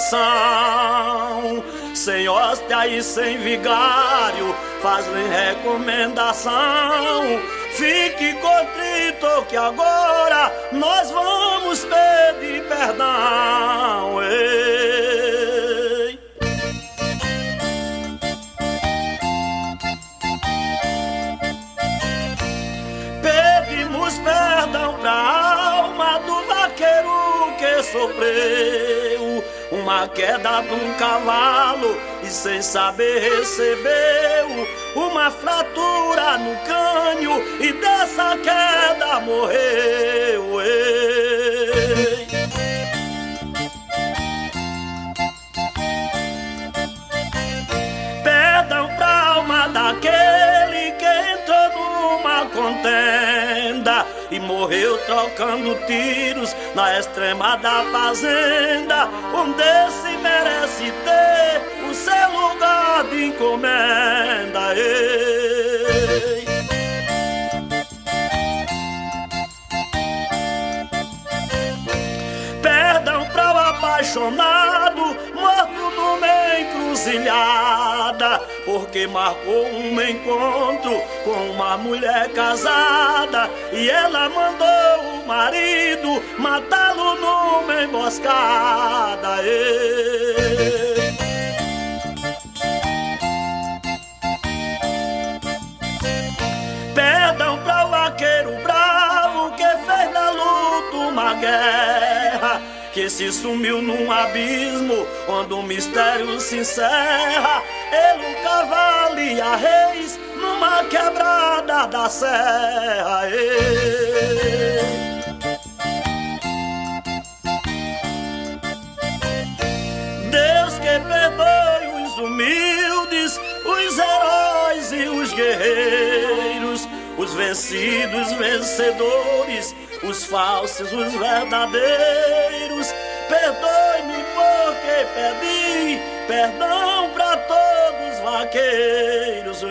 oração. Sem hóstia e sem vigário, faz-lhe recomendação. Fique contrito que agora nós vamos pedir perdão. Ei. Pedimos perdão pra alma do vaqueiro que sofreu uma queda de um cavalo e sem saber recebeu uma fratura no crânio e dessa queda morreu. Ei. Perdão pra alma daquele que entrou numa contenda e morreu trocando tiros na extrema da fazenda, onde se merece ter o seu lugar de encomenda. Ei. Perdão para o apaixonado morto numa encruzilhada, porque marcou um encontro com uma mulher casada e ela mandou o marido matá-lo numa emboscada. Ei. Perdão para o vaqueiro bravo que fez da luta uma guerra, que se sumiu num abismo onde um mistério se encerra. Ele, um cavalo e a reis numa quebrada da serra. Ei. Deus que perdoe os humildes, os heróis e os guerreiros, os vencidos, vencedores, os falsos, os verdadeiros. Perdoe-me porque pedi perdão para todos os vaqueiros.